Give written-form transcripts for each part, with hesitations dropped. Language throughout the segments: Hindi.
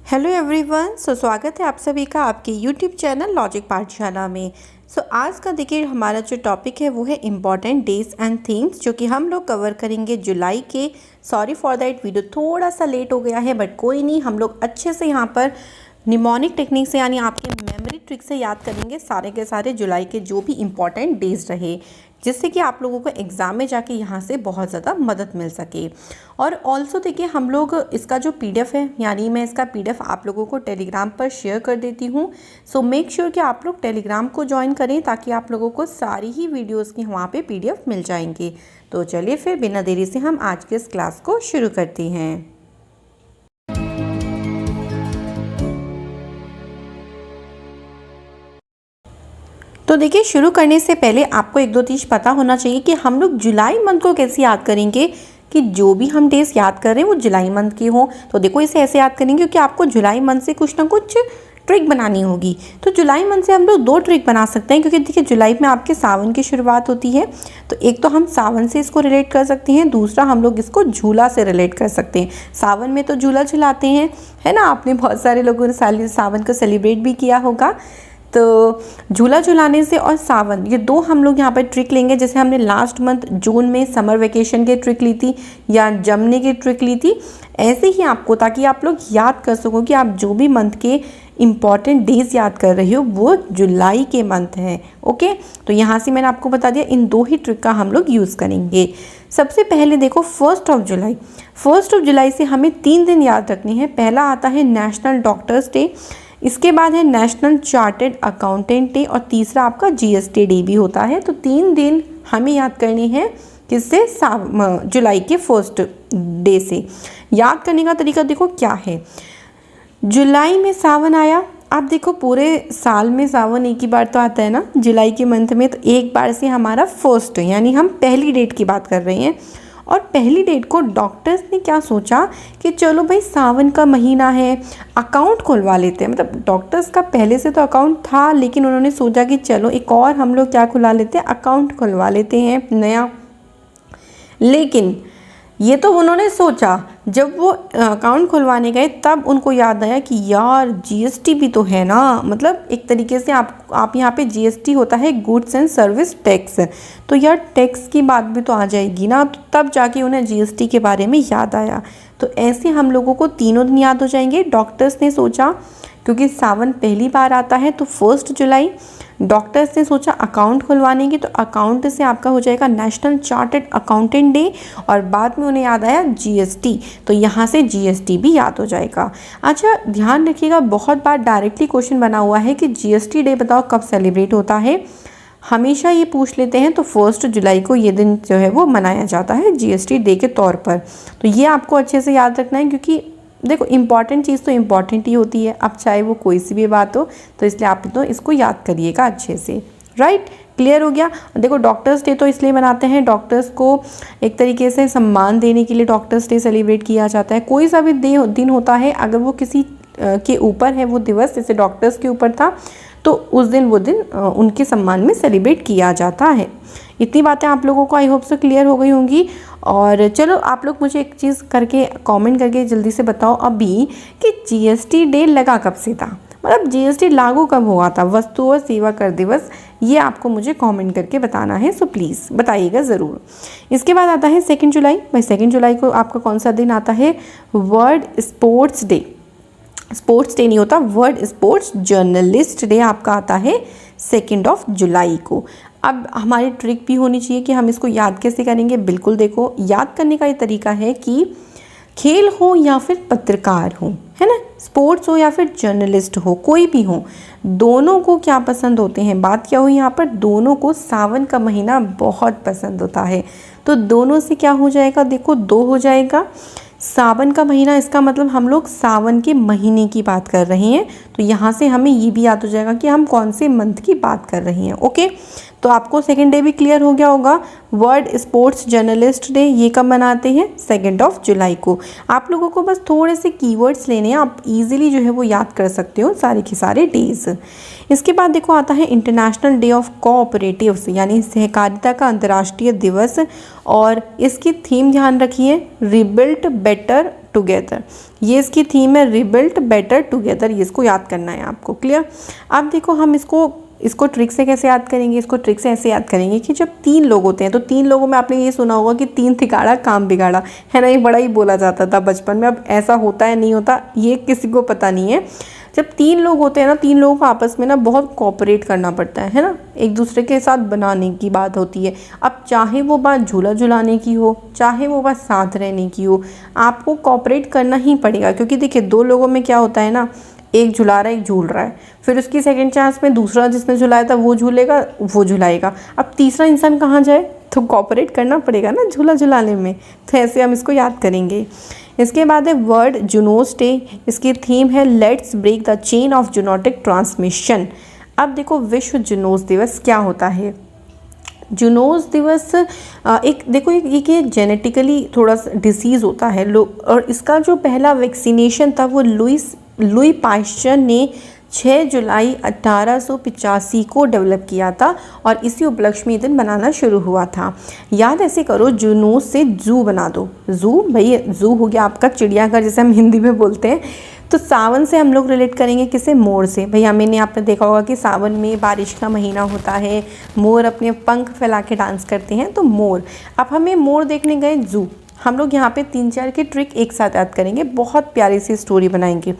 Hello everyone. स्वागत है आप सभी का आपके यूट्यूब चैनल लॉजिक पाठशाला में। आज का देखिए हमारा जो टॉपिक है वो है इम्पॉर्टेंट डेज एंड थिंग्स, जो कि हम लोग कवर करेंगे जुलाई के। सॉरी फॉर दैट, वीडियो थोड़ा सा लेट हो गया है, बट कोई नहीं, हम लोग अच्छे से यहाँ पर निमोनिक टेक्निक से यानी आपके मेमोरी ट्रिक से याद करेंगे सारे के सारे जुलाई के जो भी इम्पॉर्टेंट डेज रहे, जिससे कि आप लोगों को एग्ज़ाम में जाके यहाँ से बहुत ज़्यादा मदद मिल सके। और ऑल्सो देखिए हम लोग इसका जो पीडीएफ है, यानी मैं इसका पीडीएफ आप लोगों को टेलीग्राम पर शेयर कर देती हूँ। सो मेक श्योर कि आप लोग टेलीग्राम को ज्वाइन करें ताकि आप लोगों को सारी ही वीडियोस की वहाँ पे पीडीएफ मिल जाएंगे। तो चलिए फिर बिना देरी से हम आज के इस क्लास को शुरू करते हैं। तो देखिए शुरू करने से पहले आपको एक दो चीज़ पता होना चाहिए कि हम लोग जुलाई मंथ को कैसे याद करेंगे, कि जो भी हम डेज याद कर रहे हैं वो जुलाई मंथ के हों। तो देखो इसे ऐसे याद करेंगे क्योंकि आपको जुलाई मंथ से कुछ ना कुछ ट्रिक बनानी होगी। तो जुलाई मंथ से हम लोग दो ट्रिक बना सकते हैं, क्योंकि देखिए जुलाई में आपके सावन की शुरुआत होती है। तो एक तो हम सावन से इसको रिलेट कर सकते हैं, दूसरा हम लोग इसको झूला से रिलेट कर सकते हैं। सावन में तो झूला झुलाते हैं, है ना। आपने बहुत सारे लोगों ने सावन को सेलिब्रेट भी किया होगा। तो झूला झुलाने से और सावन, ये दो हम लोग यहाँ पर ट्रिक लेंगे। जैसे हमने लास्ट मंथ जून में समर वेकेशन की ट्रिक ली थी या जमने की ट्रिक ली थी, ऐसे ही आपको, ताकि आप लोग याद कर सको कि आप जो भी मंथ के इम्पॉर्टेंट डेज याद कर रहे हो वो जुलाई के मंथ हैं। ओके, तो यहाँ से मैंने आपको बता दिया इन दो ही ट्रिक का हम लोग यूज़ करेंगे। सबसे पहले देखो 1 जुलाई। 1 जुलाई से हमें 3 दिन याद रखने हैं। पहला आता है नेशनल डॉक्टर्स डे, इसके बाद है नेशनल चार्टेड अकाउंटेंट डे, और तीसरा आपका जीएसटी डे भी होता है। तो 3 दिन हमें याद करनी है किससे, जुलाई के 1 डे से। याद करने का तरीका देखो क्या है। जुलाई में सावन आया, आप देखो पूरे साल में सावन एक ही बार तो आता है ना, जुलाई के मंथ में। तो एक बार से हमारा 1 यानी हम पहली डेट की बात कर रहे हैं। और पहली डेट को डॉक्टर्स ने क्या सोचा कि चलो भाई सावन का महीना है, अकाउंट खुलवा लेते हैं। मतलब डॉक्टर्स का पहले से तो अकाउंट था, लेकिन उन्होंने सोचा कि चलो एक और हम लोग क्या खुला लेते हैं, अकाउंट खुलवा लेते हैं नया। लेकिन ये तो उन्होंने सोचा, जब वो अकाउंट खुलवाने गए तब उनको याद आया कि यार जीएसटी भी तो है ना। मतलब एक तरीके से आप यहाँ पे जीएसटी होता है गुड्स एंड सर्विस टैक्स। तो यार टैक्स की बात भी तो आ जाएगी ना, तो तब जाके उन्हें जीएसटी के बारे में याद आया। तो ऐसे हम लोगों को तीनों दिन याद हो जाएंगे। डॉक्टर्स ने सोचा, क्योंकि सावन पहली बार आता है, तो 1 जुलाई डॉक्टर्स ने सोचा अकाउंट खुलवाने की। तो अकाउंट से आपका हो जाएगा नेशनल चार्टेड अकाउंटेंट डे, और बाद में उन्हें याद आया जीएसटी, तो यहाँ से जीएसटी भी याद हो जाएगा। अच्छा ध्यान रखिएगा, बहुत बार डायरेक्टली क्वेश्चन बना हुआ है कि जीएसटी डे बताओ कब सेलिब्रेट होता है। हमेशा ये पूछ लेते हैं, तो 1 जुलाई को ये दिन जो है वो मनाया जाता है जीएसटी डे के तौर पर। तो ये आपको अच्छे से याद रखना है, क्योंकि देखो इम्पॉर्टेंट चीज़ तो इम्पॉर्टेंट ही होती है, अब चाहे वो कोई सी भी बात हो। तो इसलिए आप तो इसको याद करिएगा अच्छे से। राइट, क्लियर हो गया। देखो डॉक्टर्स डे तो इसलिए मनाते हैं, डॉक्टर्स को एक तरीके से सम्मान देने के लिए डॉक्टर्स डे सेलिब्रेट किया जाता है। कोई सा भी दिन होता है, अगर वो किसी के ऊपर है वो दिवस, जैसे डॉक्टर्स के ऊपर था, तो उस दिन वो दिन उनके सम्मान में सेलिब्रेट किया जाता है। इतनी बातें आप लोगों को आई होप से क्लियर हो गई होंगी। और चलो आप लोग मुझे एक चीज़ करके कमेंट करके जल्दी से बताओ अभी कि जीएसटी डे लगा कब से था, मतलब जीएसटी लागू कब हुआ था, वस्तु और सेवा कर दिवस। ये आपको मुझे कमेंट करके बताना है, सो प्लीज़ बताइएगा ज़रूर। इसके बाद आता है 2 जुलाई। भाई 2 जुलाई को आपका कौन सा दिन आता है, world sports day. Sports day नहीं होता, वर्ल्ड स्पोर्ट्स जर्नलिस्ट डे आपका आता है 2 जुलाई को। अब हमारी ट्रिक भी होनी चाहिए कि हम इसको याद कैसे करेंगे। बिल्कुल देखो, याद करने का ये तरीका है कि खेल हो या फिर पत्रकार हो, है ना, स्पोर्ट्स हो या फिर जर्नलिस्ट हो, कोई भी हो, दोनों को क्या पसंद होते हैं। बात क्या हुई यहाँ पर, दोनों को सावन का महीना बहुत पसंद होता है। तो दोनों से क्या हो जाएगा, देखो 2 हो जाएगा। सावन का महीना, इसका मतलब हम लोग सावन के महीने की बात कर रहे हैं। तो यहाँ से हमें ये भी याद हो जाएगा कि हम कौन से मंथ की बात कर रहे हैं। ओके, तो आपको सेकंड डे भी क्लियर हो गया होगा। वर्ल्ड स्पोर्ट्स जर्नलिस्ट डे ये कब मनाते हैं, 2 जुलाई को। आप लोगों को बस थोड़े से कीवर्ड्स लेने हैं, आप इजीली जो है वो याद कर सकते हो सारे के सारे डेज। इसके बाद देखो आता है इंटरनेशनल डे ऑफ कोऑपरेटिव्स, यानी सहकारिता का अंतर्राष्ट्रीय दिवस। और इसकी थीम ध्यान रखिए, रिबिल्ड बेटर टुगेदर। ये इसकी थीम है, रिबिल्ड बेटर टुगेदर। ये इसको याद करना है आपको। क्लियर? अब देखो हम इसको ट्रिक से कैसे याद करेंगे। इसको ट्रिक से ऐसे याद करेंगे कि जब 3 लोग होते हैं तो 3 लोगों में आपने ये सुना होगा कि 3 तिगाड़ा काम बिगाड़ा, है ना। ये बड़ा ही बोला जाता था बचपन में। अब ऐसा होता है नहीं होता ये किसी को पता नहीं है। जब 3 लोग होते हैं ना, 3 लोगों को आपस में ना बहुत कोऑपरेट करना पड़ता है ना। एक दूसरे के साथ बनाने की बात होती है। अब चाहे वो बात झूला झुलाने की हो, चाहे वो बात साथ रहने की हो, आपको कोऑपरेट करना ही पड़ेगा। क्योंकि देखिए 2 लोगों में क्या होता है ना, एक झुला रहा है, एक झूल रहा है, फिर उसकी सेकंड चांस में दूसरा जिसने झुलाया था वो झूलेगा, वो झुलाएगा। अब तीसरा इंसान कहाँ जाए, तो कोऑपरेट करना पड़ेगा ना झूला झुलाने में। तो ऐसे हम इसको याद करेंगे। इसके बाद है वर्ल्ड जूनोस डे। इसकी थीम है let's break the chain of zoonotic transmission. अब देखो विश्व जूनोस दिवस क्या होता है। जूनोस दिवस एक देखो ये जेनेटिकली थोड़ा सा डिसीज़ होता है लोग, और इसका जो पहला वैक्सीनेशन था वो लुई पाश्चर ने 6 जुलाई 1885 को डेवलप किया था, और इसी उपलक्ष्य में दिन मनाना शुरू हुआ था। याद ऐसे करो, जूनोस से जू बना दो। जू, भाई जू हो गया आपका चिड़ियाघर, जैसे हम हिंदी में बोलते हैं। तो सावन से हम लोग रिलेट करेंगे किसे, मोर से। भैया मैंने आपने देखा होगा कि सावन में बारिश का महीना होता है, मोर अपने पंख फैला के डांस करते हैं, तो मोर। अब हमें मोर देखने गए जू। हम लोग यहाँ पे 3-4 की ट्रिक एक साथ याद करेंगे, बहुत प्यारी सी स्टोरी बनाएंगे।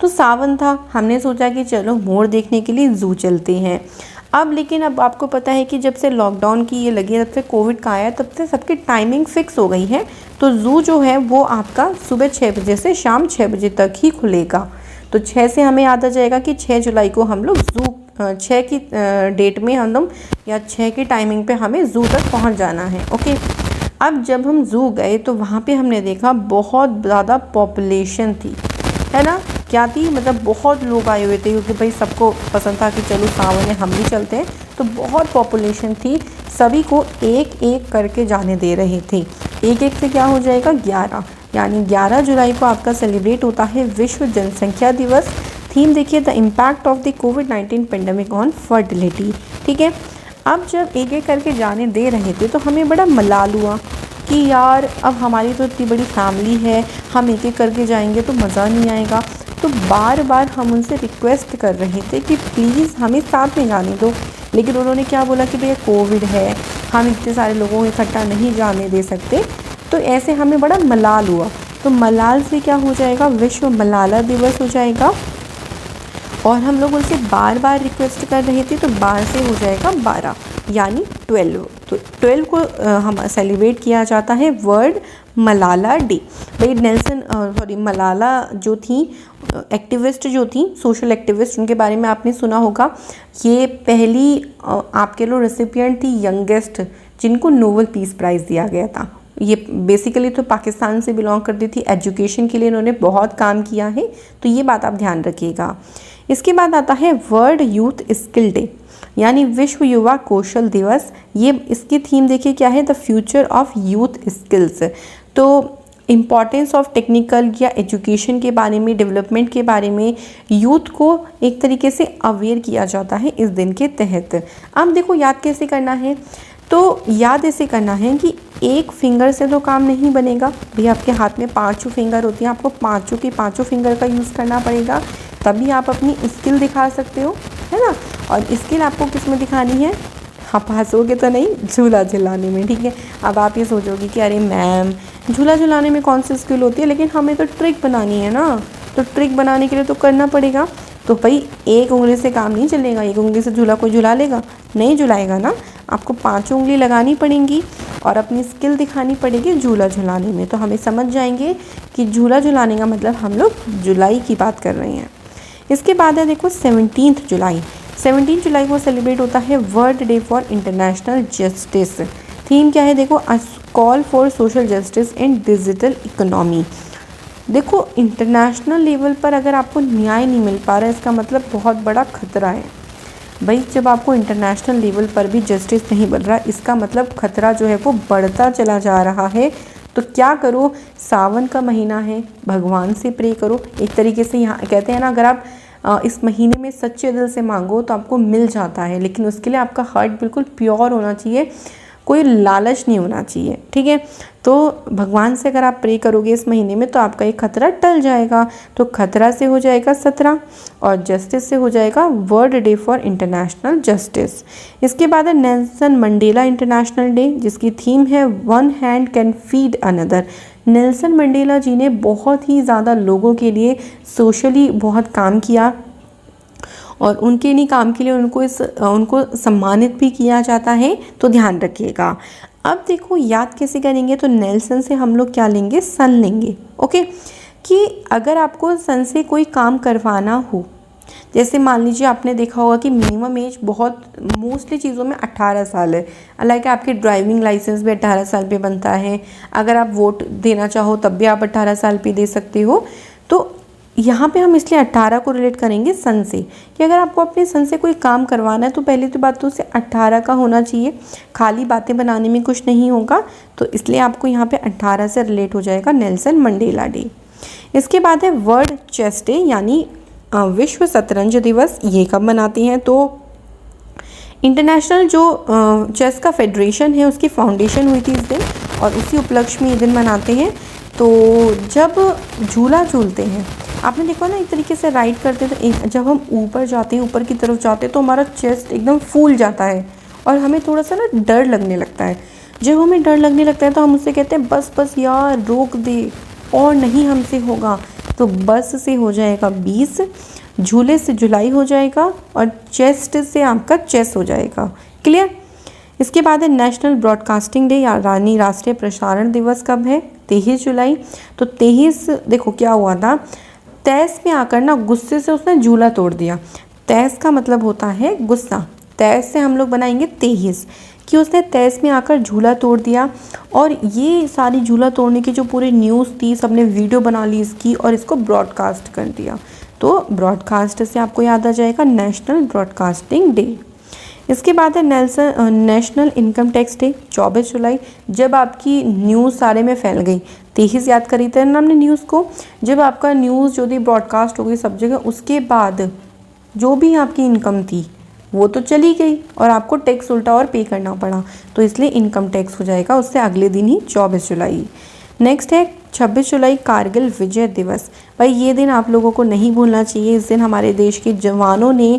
तो सावन था, हमने सोचा कि चलो मोर देखने के लिए जू चलते हैं। लेकिन अब आपको पता है कि जब से लॉकडाउन की ये लगी है, तब से कोविड का आया, तब से सबकी टाइमिंग फिक्स हो गई है। तो जू जो है वो आपका सुबह 6 बजे से शाम 6 बजे तक ही खुलेगा। तो 6 से हमें याद आ जाएगा कि 6 जुलाई को हम लोग जू 6 की डेट में हम लोग, या 6 की टाइमिंग पे हमें जू तक पहुंच जाना है। ओके। अब जब हम जू गए तो वहाँ पे हमने देखा बहुत ज़्यादा पॉपुलेशन थी, है ना। क्या थी, मतलब बहुत लोग आए हुए थे, क्योंकि भाई सबको पसंद था कि चलो सावन में हम भी चलते हैं। तो बहुत पॉपुलेशन थी, सभी को एक एक करके जाने दे रहे थे। एक एक से क्या हो जाएगा 11, यानी 11 जुलाई को आपका सेलिब्रेट होता है विश्व जनसंख्या दिवस। थीम देखिए, the impact of the covid pandemic on fertility. ठीक है। अब जब एक एक करके जाने दे रहे थे तो हमें बड़ा मलाल हुआ कि यार अब हमारी तो इतनी बड़ी फैमिली है, हम एक एक करके जाएंगे तो मज़ा नहीं आएगा। तो बार बार हम उनसे रिक्वेस्ट कर रहे थे कि प्लीज़ हमें साथ में जाने दो, लेकिन उन्होंने क्या बोला कि भैया कोविड है, हम इतने सारे लोगों को इकट्ठा नहीं जाने दे सकते। तो ऐसे हमें बड़ा मलाल हुआ। तो मलाल से क्या हो जाएगा, विश्व मलाला दिवस हो जाएगा। और हम लोग उनसे बार बार रिक्वेस्ट कर रहे थे, तो 12 से हो जाएगा 12, यानी 12। तो 12 को हम सेलिब्रेट किया जाता है वर्ल्ड मलाला डे। भाई मलाला जो थी एक्टिविस्ट, जो थी सोशल एक्टिविस्ट, उनके बारे में आपने सुना होगा। ये पहली आपके लो रेसिपिएंट थी, यंगेस्ट, जिनको नोबेल पीस प्राइज़ दिया गया था। ये बेसिकली तो पाकिस्तान से बिलोंग करती थी। एजुकेशन के लिए इन्होंने बहुत काम किया है, तो ये बात आप ध्यान रखिएगा। इसके बाद आता है वर्ल्ड यूथ स्किल डे, यानी विश्व युवा कौशल दिवस। ये इसकी थीम देखिए क्या है, the future of youth skills. तो इम्पॉर्टेंस ऑफ टेक्निकल या एजुकेशन के बारे में, डेवलपमेंट के बारे में यूथ को एक तरीके से अवेयर किया जाता है इस दिन के तहत। अब देखो याद कैसे करना है, तो याद ऐसे करना है कि एक फिंगर से तो काम नहीं बनेगा। भैया आपके हाथ में 5 फिंगर होती हैं, आपको पाँचों की पाँचों फिंगर का यूज़ करना पड़ेगा, तभी आप अपनी स्किल दिखा सकते हो, है ना। और स्किल आपको किस में दिखानी है, आप हंसोगे तो नहीं, झूला झुलाने में। ठीक है। अब आप ये सोचोगे कि अरे मैम झूला झुलाने में कौन सी स्किल होती है, लेकिन हमें तो ट्रिक बनानी है ना। तो ट्रिक बनाने के लिए तो करना पड़ेगा। तो भाई एक उंगली से काम नहीं चलेगा, एक उंगली से झूला कोई झुला लेगा, नहीं झुलाएगा ना। आपको 5 उंगली लगानी पड़ेंगी और अपनी स्किल दिखानी पड़ेगी झूला झुलाने में। तो हमें समझ जाएंगे कि झूला झुलाने का मतलब हम लोग जुलाई की बात कर रहे हैं। इसके बाद है देखो 17 जुलाई। 17 जुलाई को सेलिब्रेट होता है world day for international justice. Theme क्या है देखो, a call for social justice and digital economy. देखो इंटरनेशनल लेवल पर अगर आपको न्याय नहीं मिल पा रहा है, इसका मतलब बहुत बड़ा खतरा है। भाई जब आपको इंटरनेशनल लेवल पर भी जस्टिस नहीं मिल रहा, इसका मतलब खतरा जो है वो बढ़ता चला जा रहा है। तो क्या करो, सावन का महीना है, भगवान से प्रे करो। एक तरीके से यहाँ कहते हैं ना, अगर आप इस महीने में सच्चे दिल से मांगो तो आपको मिल जाता है, लेकिन उसके लिए आपका हार्ट बिल्कुल प्योर होना चाहिए। कोई लालच नहीं होना चाहिए, ठीक है। तो भगवान से अगर आप प्रे करोगे इस महीने में तो आपका ये खतरा टल जाएगा। तो खतरा से हो जाएगा 17 और जस्टिस से हो जाएगा world day for international justice. इसके बाद है नेल्सन मंडेला इंटरनेशनल डे, जिसकी थीम है one hand can feed another. Nelson Mandela ji ने बहुत ही ज़्यादा लोगों के लिए सोशली बहुत काम किया और उनके इन्हीं काम के लिए उनको सम्मानित भी किया जाता है, तो ध्यान रखिएगा। अब देखो याद कैसे करेंगे, तो नेल्सन से हम लोग क्या लेंगे, सन लेंगे, ओके। कि अगर आपको सन से कोई काम करवाना हो, जैसे मान लीजिए आपने देखा होगा कि मिनिमम एज बहुत मोस्टली चीज़ों में 18 साल है। लाइक आपकी ड्राइविंग लाइसेंस भी 18 साल पे बनता है। अगर आप वोट देना चाहो तब भी आप 18 साल पे दे सकते हो। तो यहाँ पे हम इसलिए 18 को रिलेट करेंगे सन से, कि अगर आपको अपने सन से कोई काम करवाना है तो पहली तो बात तो उसे 18 का होना चाहिए। खाली बातें बनाने में कुछ नहीं होगा, तो इसलिए आपको यहाँ पे 18 से रिलेट हो जाएगा नेल्सन मंडेला डे। इसके बाद है वर्ल्ड चेस डे, यानी विश्व शतरंज दिवस। ये कब मनाते हैं, तो इंटरनेशनल जो चेस का फेडरेशन है उसकी फाउंडेशन हुई थी इस दिन, और उसी उपलक्ष्य में ये दिन मनाते हैं। तो जब झूला झूलते हैं, आपने देखा ना एक तरीके से राइड करते तो जब हम ऊपर जाते हैं, ऊपर की तरफ जाते हैं, तो हमारा चेस्ट एकदम फूल जाता है और हमें थोड़ा सा ना डर लगने लगता है। जब हमें डर लगने लगता है तो हम उससे कहते हैं बस बस यार रोक दे और नहीं हमसे होगा। तो बस से हो जाएगा 20, झूले से जुलाई हो जाएगा और चेस्ट से आपका चेस हो जाएगा। क्लियर। इसके बाद है नेशनल ब्रॉडकास्टिंग डे, या राष्ट्रीय प्रसारण दिवस कब है, 23 जुलाई। तो 23 देखो क्या हुआ था, तैस में आकर ना गुस्से से उसने झूला तोड़ दिया। तैस का मतलब होता है गुस्सा, तैस से हम लोग बनाएंगे 23, कि उसने तैस में आकर झूला तोड़ दिया। और ये सारी झूला तोड़ने की जो पूरी न्यूज़ थी, सबने वीडियो बना ली इसकी और इसको ब्रॉडकास्ट कर दिया। तो ब्रॉडकास्ट से आपको याद आ जाएगा नेशनल ब्रॉडकास्टिंग डे। इसके बाद है नेशनल इनकम टैक्स डे, 24 जुलाई। जब आपकी न्यूज़ सारे में फैल गई, 23 याद करी थे ना हमने न्यूज़ को, जब आपका न्यूज़ जो थी ब्रॉडकास्ट हो गई सब जगह, उसके बाद जो भी आपकी इनकम थी वो तो चली गई और आपको टैक्स उल्टा और पे करना पड़ा, तो इसलिए इनकम टैक्स हो जाएगा उससे अगले दिन ही 24 जुलाई। नेक्स्ट है 26 जुलाई कारगिल विजय दिवस। भाई ये दिन आप लोगों को नहीं भूलना चाहिए। इस दिन हमारे देश के जवानों ने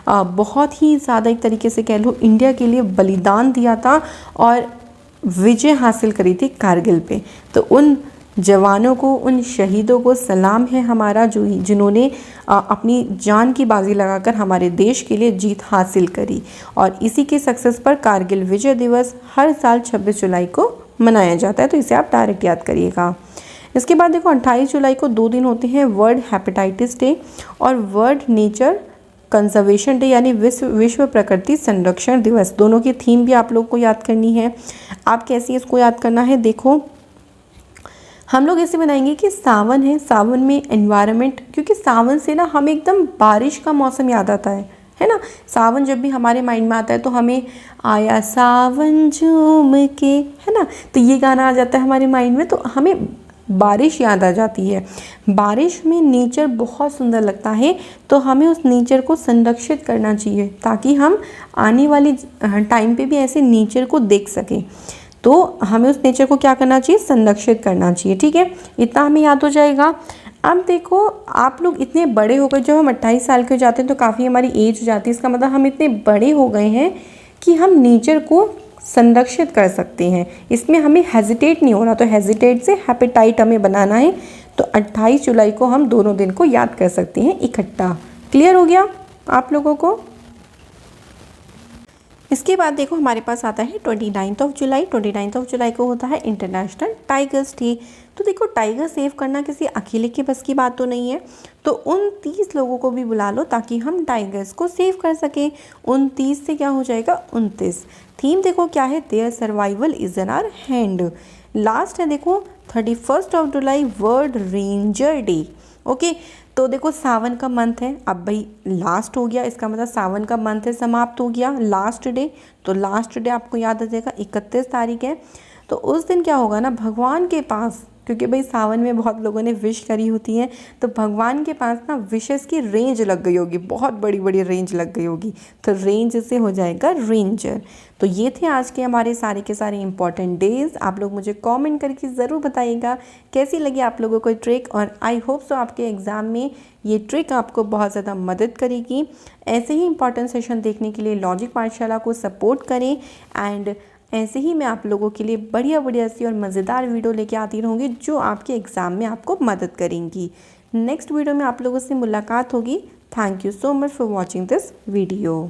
बहुत ही ज़्यादा एक तरीके से कह लो इंडिया के लिए बलिदान दिया था और विजय हासिल करी थी कारगिल पे। तो उन जवानों को, उन शहीदों को सलाम है हमारा, जो जिन्होंने अपनी जान की बाजी लगाकर हमारे देश के लिए जीत हासिल करी। और इसी के सक्सेस पर कारगिल विजय दिवस हर साल 26 जुलाई को मनाया जाता है, तो इसे आप डायरेक्ट याद करिएगा। इसके बाद देखो 28 जुलाई को 2 दिन होते हैं, वर्ल्ड हेपेटाइटिस डे और वर्ल्ड नेचर कंजर्वेशन डे, यानी विश्व प्रकृति संरक्षण दिवस। दोनों की थीम भी आप लोग को याद करनी है। आप कैसे इसको याद करना है, देखो हम लोग ऐसे बनाएंगे कि सावन है, सावन में एनवायरनमेंट, क्योंकि सावन से ना हमें एकदम बारिश का मौसम याद आता है ना। सावन जब भी हमारे माइंड में आता है तो हमें आया सावन झूम के, है ना, तो ये गाना आ जाता है हमारे माइंड में, तो हमें बारिश याद आ जाती है। बारिश में नेचर बहुत सुंदर लगता है, तो हमें उस नेचर को संरक्षित करना चाहिए ताकि हम आने वाली टाइम पे भी ऐसे नेचर को देख सकें। तो हमें उस नेचर को क्या करना चाहिए, संरक्षित करना चाहिए, ठीक है। इतना हमें याद हो जाएगा। अब देखो आप लोग इतने बड़े हो गए, जब हम 28 साल के हो जाते हैं तो काफ़ी हमारी एज हो जाती है, इसका मतलब हम इतने बड़े हो गए हैं कि हम नेचर को संरक्षित कर सकते हैं। इसमें हमें हेजिटेट नहीं होना, तो हेजिटेट से हैपेटाइट हमें बनाना है। तो 28 जुलाई को हम दोनों दिन को याद कर सकते हैं इकट्ठा। क्लियर हो गया आप लोगों को। इसके बाद देखो हमारे पास आता है 29 जुलाई। 29 जुलाई को होता है इंटरनेशनल टाइगर्स डे। तो देखो टाइगर सेव करना किसी अकेले के बस की बात तो नहीं है, तो उन 30 लोगों को भी बुला लो ताकि हम टाइगर्स को सेव कर सकें। 29 से क्या हो जाएगा 29। थीम देखो क्या है, their survival is in our hand. Last है देखो 31 जुलाई वर्ल्ड रेंजर डे। ओके, तो देखो सावन का मंथ है, अब भाई लास्ट हो गया, इसका मतलब सावन का मंथ है समाप्त हो गया, लास्ट डे। तो लास्ट डे आपको याद आ जाएगा 31 तारीख है। तो उस दिन क्या होगा ना, भगवान के पास क्योंकि भाई सावन में बहुत लोगों ने विश करी होती है, तो भगवान के पास ना विशेस की रेंज लग गई होगी, बहुत बड़ी बड़ी रेंज लग गई होगी, तो रेंज से हो जाएगा रेंजर। तो ये थे आज के हमारे सारे के सारे इंपॉर्टेंट डेज। आप लोग मुझे कमेंट करके ज़रूर बताइएगा कैसी लगी आप लोगों को ट्रिक, और आई होप सो आपके एग्ज़ाम में ये ट्रिक आपको बहुत ज़्यादा मदद करेगी। ऐसे ही इंपॉर्टेंट सेशन देखने के लिए लॉजिक पाठशाला को सपोर्ट करें, एंड ऐसे ही मैं आप लोगों के लिए बढ़िया बढ़िया सी और मज़ेदार वीडियो लेके आती रहूँगी जो आपके एग्ज़ाम में आपको मदद करेंगी। नेक्स्ट वीडियो में आप लोगों से मुलाकात होगी। Thank you so much for watching this video.